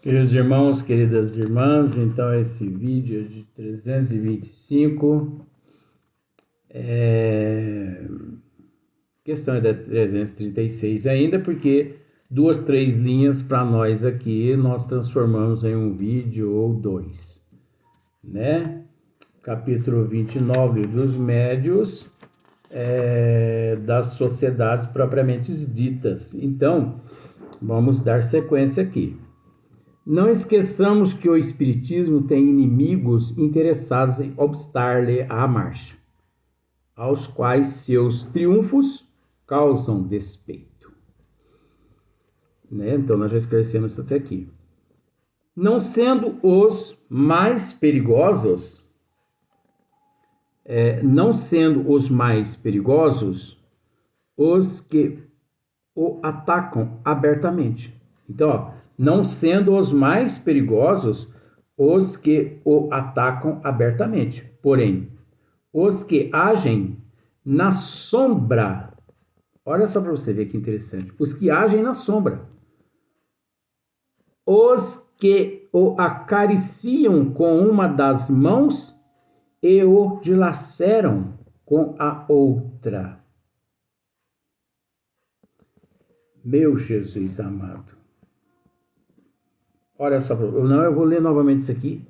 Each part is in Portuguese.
Queridos irmãos, queridas irmãs, então esse vídeo é de 325, questão é da 336 ainda, porque duas, três linhas para nós aqui nós transformamos em um vídeo ou dois, né? Capítulo 29 dos médios, das sociedades propriamente ditas. Então, vamos dar sequência aqui. Não esqueçamos que o Espiritismo tem inimigos interessados em obstar-lhe a marcha, aos quais seus triunfos causam despeito. Né? Então, nós já esclarecemos isso até aqui. Não sendo os mais perigosos, os que o atacam abertamente. Então, não sendo os mais perigosos os que o atacam abertamente, porém, os que agem na sombra. Olha só para você ver que interessante. Os que agem na sombra. Os que o acariciam com uma das mãos e o dilaceram com a outra. Meu Jesus amado. Olha só, eu vou ler novamente isso aqui.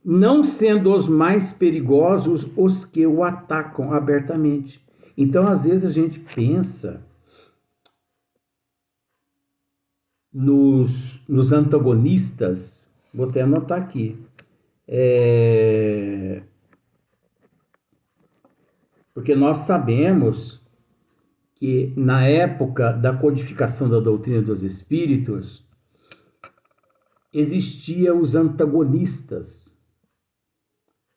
Não sendo os mais perigosos os que o atacam abertamente. Então, às vezes, a gente pensa nos antagonistas, vou até anotar aqui, porque nós sabemos que na época da codificação da doutrina dos espíritos, existiam os antagonistas.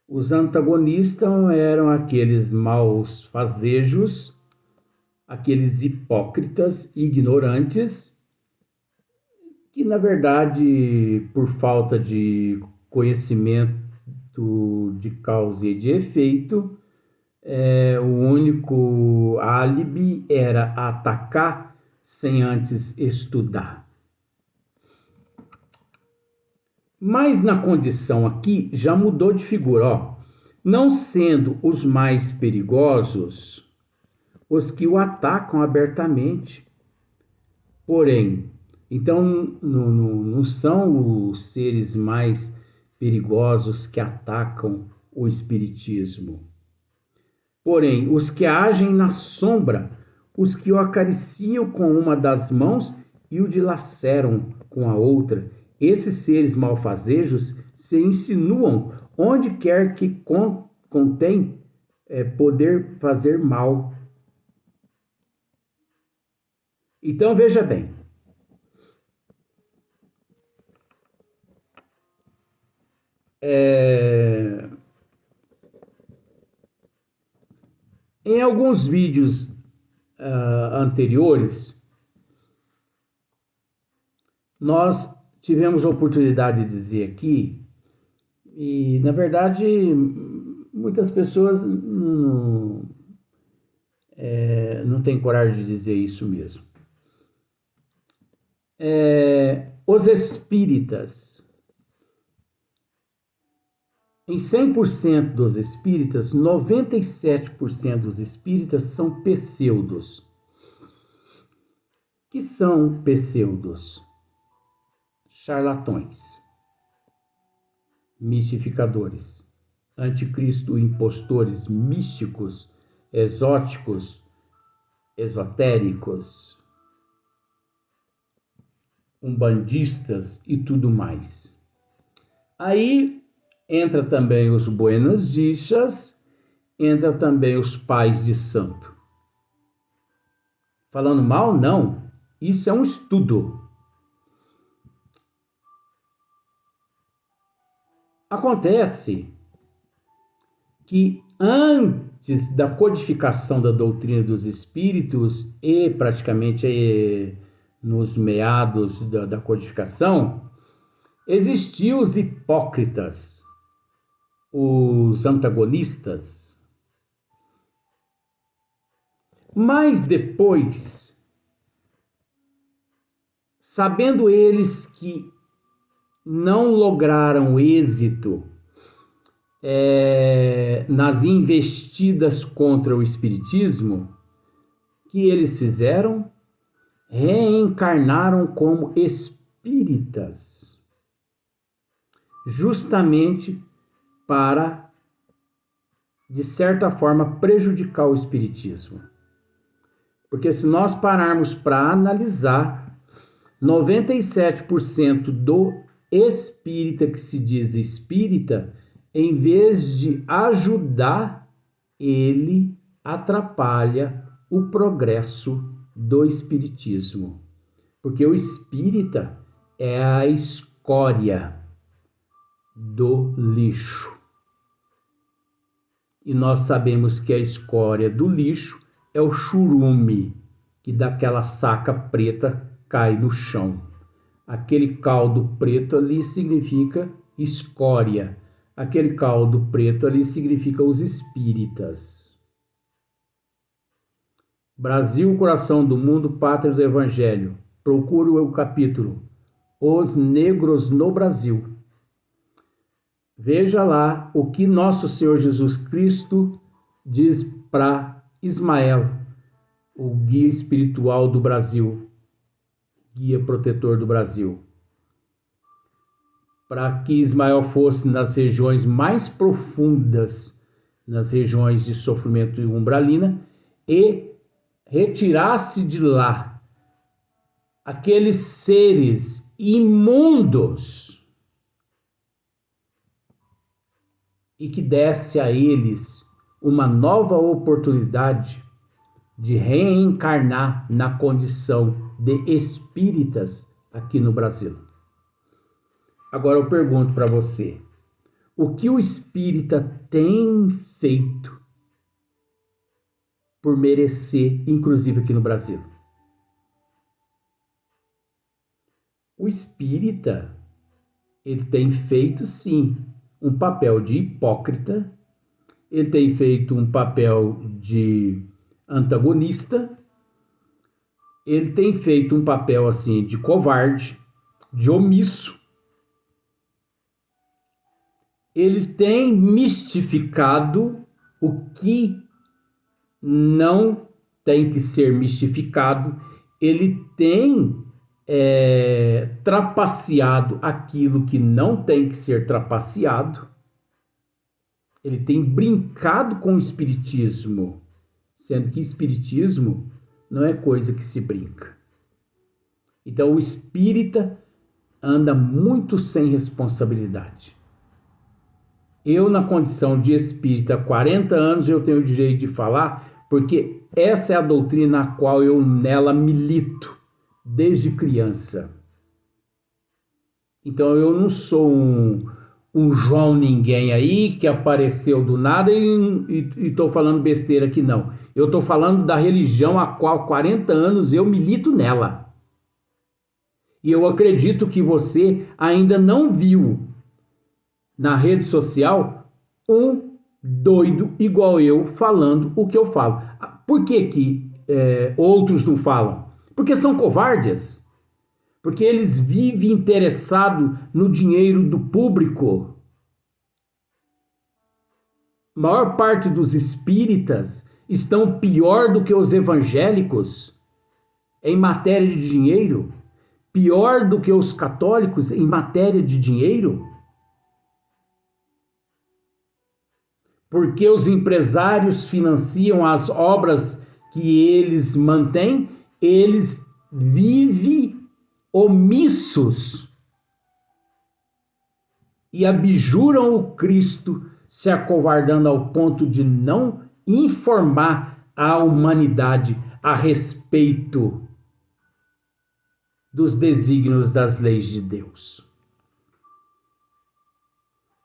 Os antagonistas eram aqueles maus fazejos, aqueles hipócritas, ignorantes, que na verdade, por falta de conhecimento de causa e de efeito, o único álibi era atacar sem antes estudar. Mas na condição aqui já mudou de figura, ó. Não sendo os mais perigosos os que o atacam abertamente. Porém, então não são os seres mais perigosos que atacam o espiritismo. Porém, os que agem na sombra, os que o acariciam com uma das mãos e o dilaceram com a outra, esses seres malfazejos se insinuam onde quer que contém poder fazer mal. Então, veja bem. Em alguns vídeos anteriores, nós tivemos a oportunidade de dizer aqui, e na verdade muitas pessoas não têm coragem de dizer isso mesmo. Os espíritas, em 100% dos espíritas, 97% dos espíritas são pseudos. Que são pseudos? Charlatões, mistificadores, anticristo impostores, místicos, exóticos, esotéricos, umbandistas e tudo mais. Aí entra também os buenas dichas, entra também os pais de santo. Falando mal? Não. Isso é um estudo. Acontece que antes da codificação da doutrina dos espíritos e praticamente nos meados da codificação, existiam os hipócritas, os antagonistas. Mas depois sabendo eles que não lograram êxito nas investidas contra o espiritismo, que eles fizeram? Reencarnaram como espíritas, justamente para, de certa forma, prejudicar o espiritismo. Porque se nós pararmos para analisar, 97% do espírita que se diz espírita, em vez de ajudar, ele atrapalha o progresso do espiritismo. Porque o espírita é a escória do lixo. E nós sabemos que a escória do lixo é o churume, que daquela saca preta cai no chão. Aquele caldo preto ali significa escória. Aquele caldo preto ali significa os espíritas. Brasil, coração do mundo, pátria do evangelho. Procure o capítulo Os Negros no Brasil. Veja lá o que nosso Senhor Jesus Cristo diz para Ismael, o guia espiritual do Brasil, guia protetor do Brasil. Para que Ismael fosse nas regiões mais profundas, nas regiões de sofrimento e umbralina, e retirasse de lá aqueles seres imundos e que desse a eles uma nova oportunidade de reencarnar na condição de espíritas aqui no Brasil. Agora eu pergunto para você, o que o espírita tem feito por merecer, inclusive aqui no Brasil? O espírita, ele tem feito sim um papel de hipócrita, ele tem feito um papel de antagonista, ele tem feito um papel assim de covarde, de omisso. Ele tem mistificado o que não tem que ser mistificado, ele tem trapaceado aquilo que não tem que ser trapaceado, ele tem brincado com o espiritismo, sendo que espiritismo não é coisa que se brinca. Então o espírita anda muito sem responsabilidade. Eu, na condição de espírita há 40 anos, eu tenho o direito de falar, porque essa é a doutrina na qual eu nela milito desde criança. Então eu não sou um João ninguém aí que apareceu do nada e estou falando besteira aqui, não. Eu estou falando da religião a qual há 40 anos eu milito nela. E eu acredito que você ainda não viu na rede social um doido igual eu falando o que eu falo. Por que outros não falam? Porque são covardes. Porque eles vivem interessados no dinheiro do público. A maior parte dos espíritas estão pior do que os evangélicos em matéria de dinheiro. Pior do que os católicos em matéria de dinheiro. Porque os empresários financiam as obras que eles mantêm, eles vivem omissos e abjuram o Cristo, se acovardando ao ponto de não informar a humanidade a respeito dos desígnios das leis de Deus.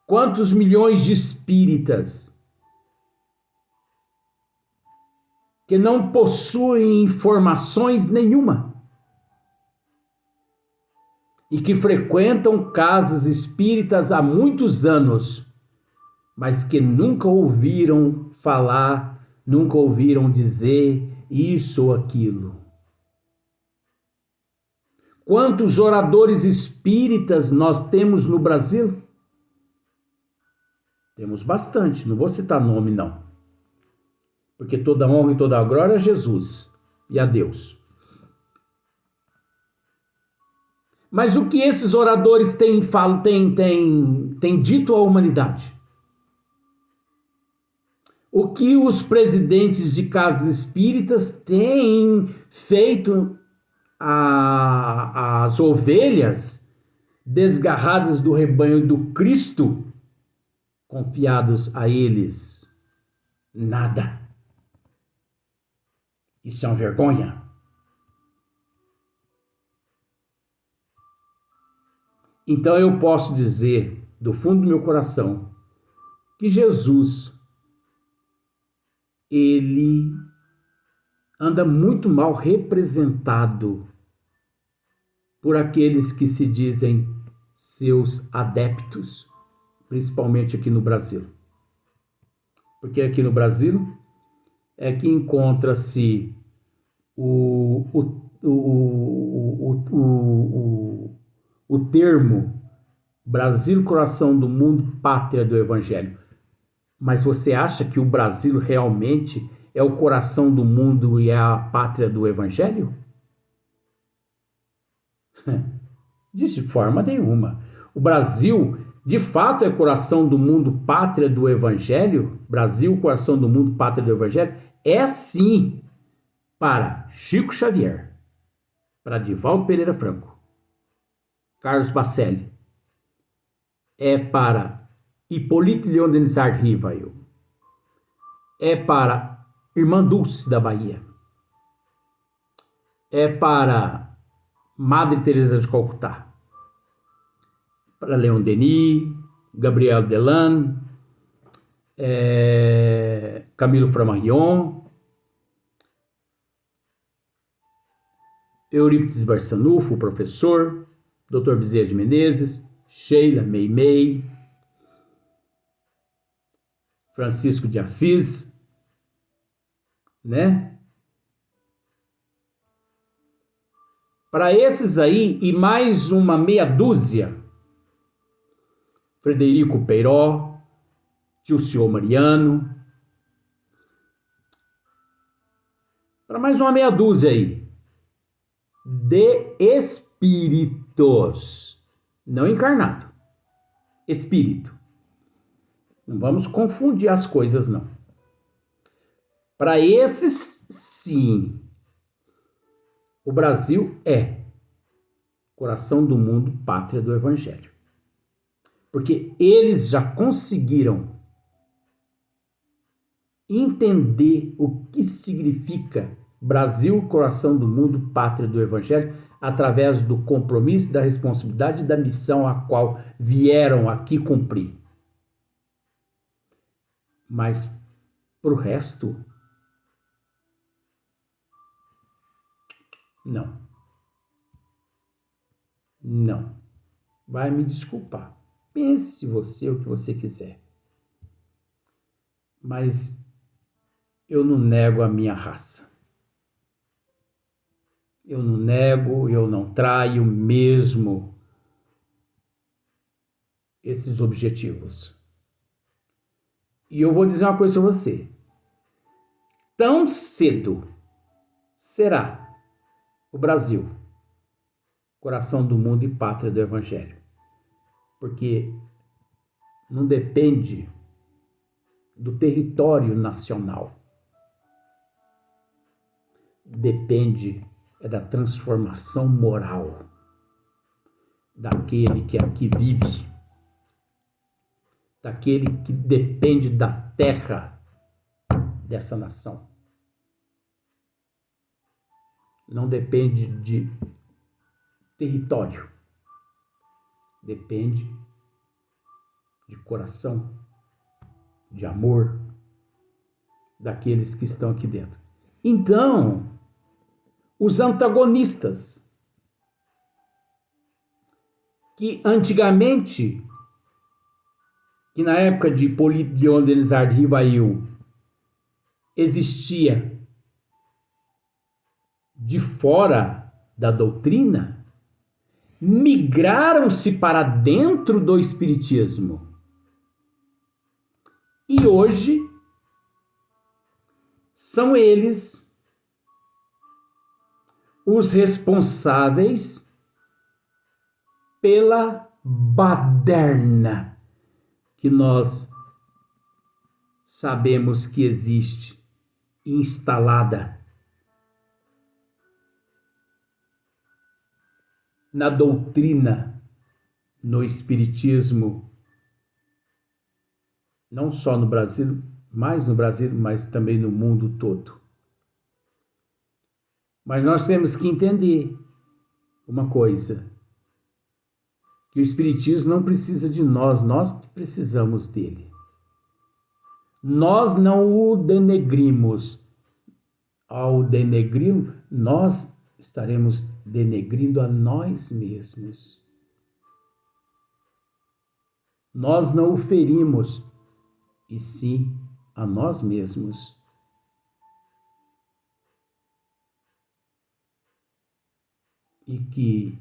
Quantos milhões de espíritas que não possuem informações nenhuma e que frequentam casas espíritas há muitos anos, mas que nunca ouviram falar, nunca ouviram dizer isso ou aquilo. Quantos oradores espíritas nós temos no Brasil? Temos bastante, não vou citar nome não. Porque toda honra e toda glória é a Jesus e a Deus. Mas o que esses oradores têm dito à humanidade? O que os presidentes de casas espíritas têm feito às ovelhas desgarradas do rebanho do Cristo, confiados a eles? Nada. Isso é uma vergonha. Então eu posso dizer, do fundo do meu coração, que Jesus, ele anda muito mal representado por aqueles que se dizem seus adeptos, principalmente aqui no Brasil. Porque aqui no Brasil é que encontra-se o termo Brasil, coração do mundo, pátria do Evangelho. Mas você acha que o Brasil realmente é o coração do mundo e é a pátria do Evangelho? De forma nenhuma. O Brasil, de fato, é coração do mundo, pátria do Evangelho? Brasil, coração do mundo, pátria do Evangelho? É sim para Chico Xavier, para Divaldo Pereira Franco, Carlos Bacelli, é para Hipólito Leon Denis Rivail, é para Irmã Dulce da Bahia, é para Madre Teresa de Calcutá, para Leon Denis, Gabriel Delan, Camilo Flammarion, Eurípides Barçanufo, o professor, Dr. Bezerra de Menezes, Sheila Meimei, Francisco de Assis, né? Para esses aí, e mais uma meia dúzia, Frederico Peiró, Tilcio Mariano, para mais uma meia dúzia aí, de espíritos, não encarnado, espírito. Não vamos confundir as coisas, não. Para esses, sim, o Brasil é coração do mundo, pátria do Evangelho. Porque eles já conseguiram entender o que significa Brasil, coração do mundo, pátria do Evangelho, através do compromisso, da responsabilidade e da missão a qual vieram aqui cumprir. Mas, para o resto, não. Não. Vai me desculpar. Pense você o que você quiser. Mas eu não nego a minha raça. Eu não nego, eu não traio mesmo esses objetivos. E eu vou dizer uma coisa para você. Tão cedo será o Brasil coração do mundo e pátria do Evangelho. Porque não depende do território nacional. Depende da transformação moral daquele que aqui vive, daquele que depende da terra dessa nação. Não depende de território, depende de coração, de amor daqueles que estão aqui dentro. Então, os antagonistas, que antigamente, que na época de Hipólito Leon Denis Rivail, existia de fora da doutrina, migraram-se para dentro do espiritismo. E hoje são eles os responsáveis pela baderna que nós sabemos que existe instalada na doutrina, no espiritismo, não só no Brasil, mas também no mundo todo. Mas nós temos que entender uma coisa, que o espiritismo não precisa de nós que precisamos dele. Nós não o denegrimos. Ao denegri-lo, nós estaremos denegrindo a nós mesmos. Nós não o ferimos, e sim a nós mesmos. E que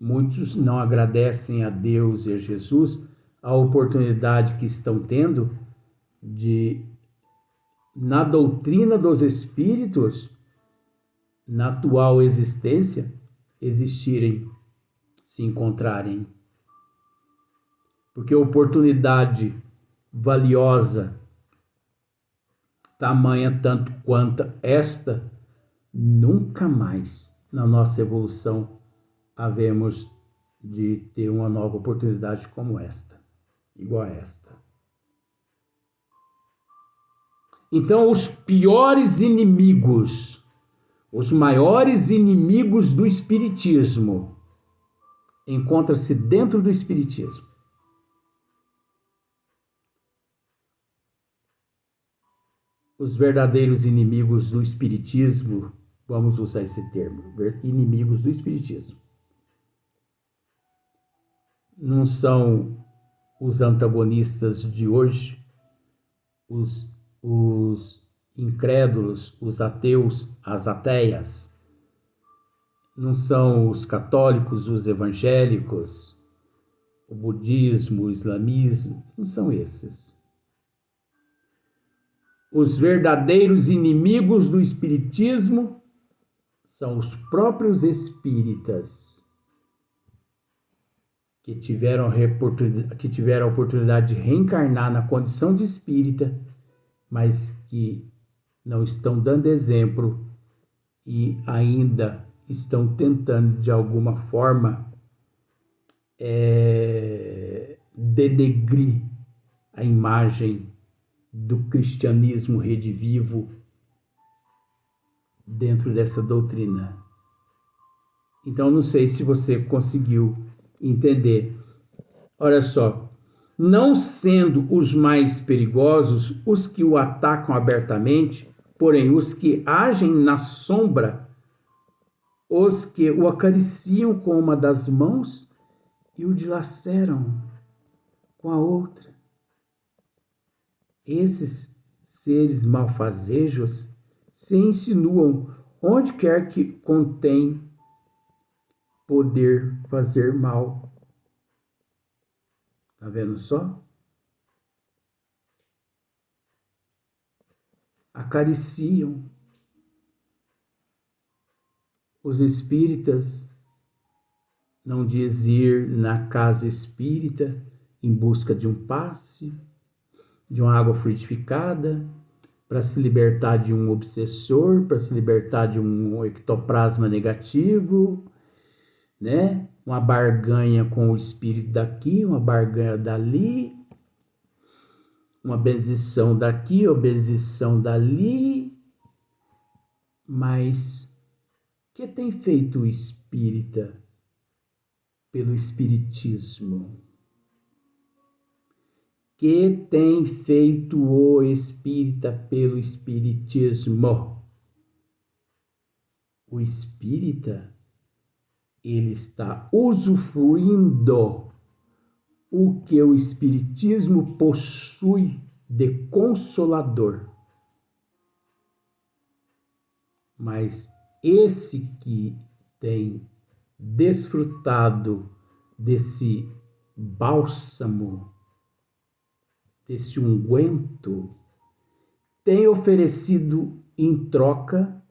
muitos não agradecem a Deus e a Jesus a oportunidade que estão tendo de, na doutrina dos espíritos, na atual existência, existirem, se encontrarem. Porque oportunidade valiosa, tamanha tanto quanto esta, nunca mais na nossa evolução havemos de ter uma nova oportunidade como esta, igual a esta. Então, os piores inimigos, os maiores inimigos do espiritismo, encontram-se dentro do espiritismo. Os verdadeiros inimigos do espiritismo, vamos usar esse termo, inimigos do espiritismo, não são os antagonistas de hoje, os incrédulos, os ateus, as ateias, não são os católicos, os evangélicos, o budismo, o islamismo, não são esses. Os verdadeiros inimigos do espiritismo são os próprios espíritas que tiveram a oportunidade de reencarnar na condição de espírita, mas que não estão dando exemplo e ainda estão tentando, de alguma forma, denegrir a imagem do cristianismo redivivo dentro dessa doutrina. Então, não sei se você conseguiu entender. Olha só, não sendo os mais perigosos os que o atacam abertamente, porém os que agem na sombra, os que o acariciam com uma das mãos e o dilaceram com a outra. Esses seres malfazejos se insinuam onde quer que contém poder fazer mal. Tá vendo só? Acariciam. Os espíritas não diz ir na casa espírita em busca de um passe, de uma água fluidificada, para se libertar de um obsessor, para se libertar de um ectoplasma negativo, né? Uma barganha com o espírito daqui, uma barganha dali, uma benzição daqui, uma benzição dali. Mas o que tem feito o espírita pelo espiritismo? Que tem feito o espírita pelo espiritismo? O espírita, ele está usufruindo o que o espiritismo possui de consolador. Mas esse que tem desfrutado desse bálsamo, desse unguento, tem oferecido em troca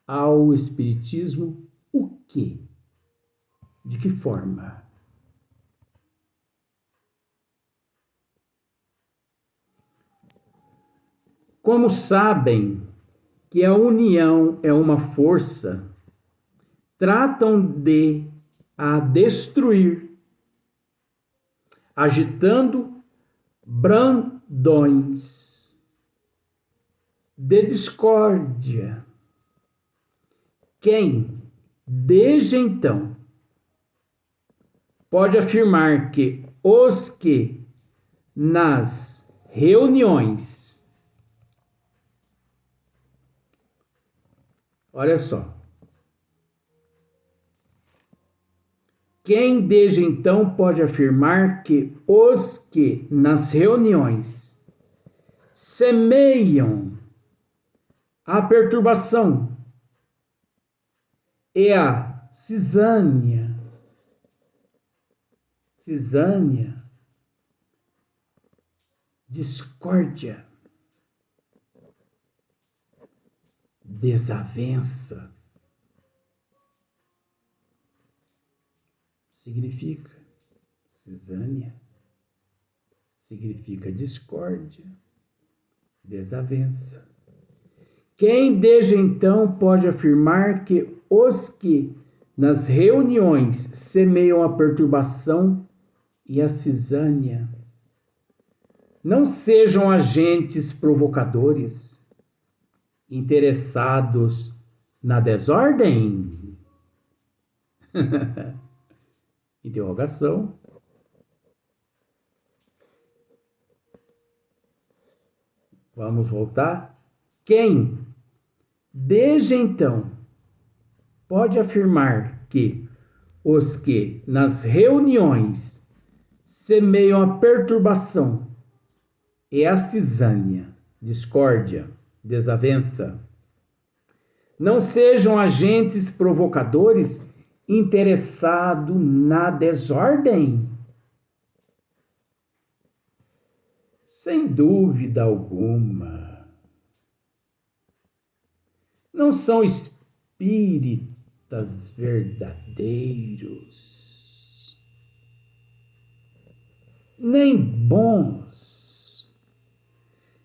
ao Espiritismo o quê? De que forma? Como sabem que a união é uma força, tratam de a destruir, agitando brandões de discórdia. Quem, desde então, pode afirmar que os que nas reuniões, olha só, quem desde então pode afirmar que os que nas reuniões semeiam a perturbação e a cisânia, discórdia, desavença, significa cisânia, significa discórdia, desavença. Quem desde então pode afirmar que os que nas reuniões semeiam a perturbação e a cisânia não sejam agentes provocadores, interessados na desordem? Interrogação. Vamos voltar? Quem, desde então, pode afirmar que os que nas reuniões semeiam a perturbação e a cisânia, discórdia, desavença, não sejam agentes provocadores interessados na desordem? Sem dúvida alguma. Não são espíritas verdadeiros, nem bons,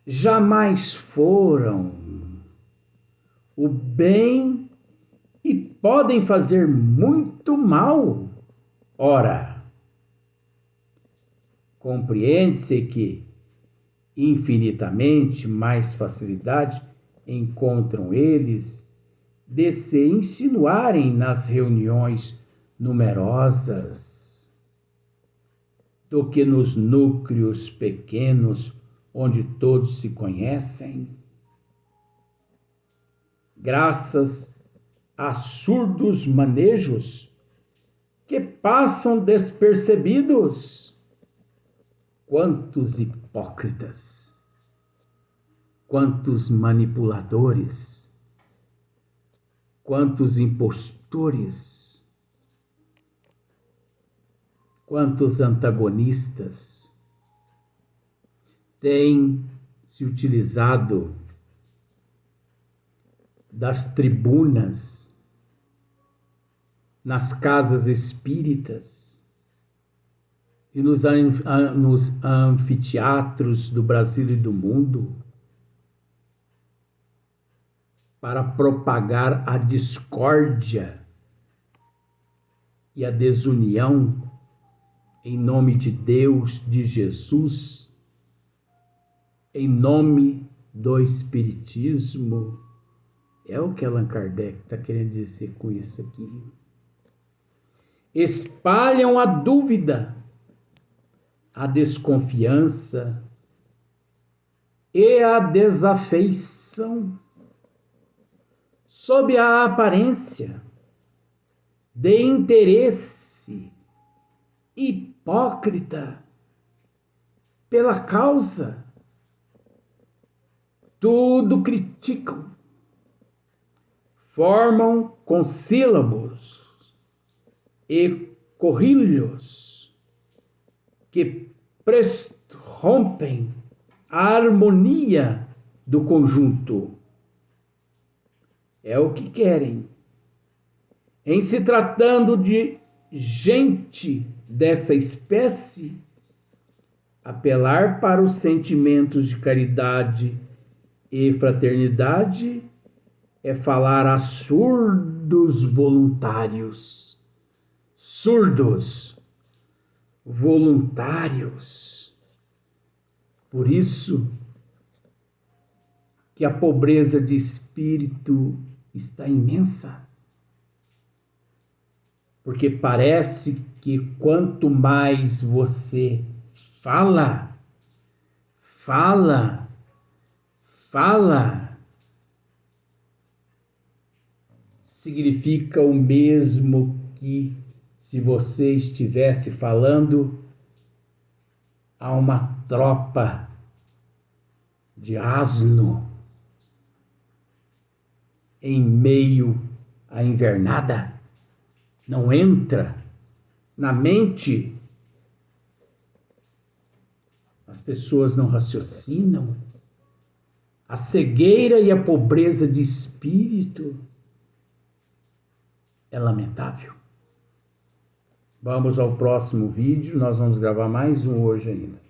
jamais foram o bem e podem fazer muito mal. Ora, compreende-se que infinitamente mais facilidade encontram eles de se insinuarem nas reuniões numerosas do que nos núcleos pequenos onde todos se conhecem, graças a surdos manejos que passam despercebidos. Quantos hipócritas, quantos manipuladores, quantos impostores, quantos antagonistas têm se utilizado das tribunas nas casas espíritas e nos anfiteatros do Brasil e do mundo para propagar a discórdia e a desunião em nome de Deus, de Jesus, em nome do Espiritismo. É o que Allan Kardec está querendo dizer com isso aqui. Espalham a dúvida, a desconfiança e a desafeição sob a aparência de interesse hipócrita pela causa. Tudo criticam, formam com sílabos e corrilhos que rompem a harmonia do conjunto. É o que querem. Em se tratando de gente dessa espécie, apelar para os sentimentos de caridade e fraternidade é falar a surdos voluntários. Surdos voluntários. Por isso que a pobreza de espírito está imensa. Porque parece que quanto mais você fala, significa o mesmo que se você estivesse falando a uma tropa de asno em meio à invernada. Não entra na mente. As pessoas não raciocinam. A cegueira e a pobreza de espírito é lamentável. Vamos ao próximo vídeo. Nós vamos gravar mais um hoje ainda.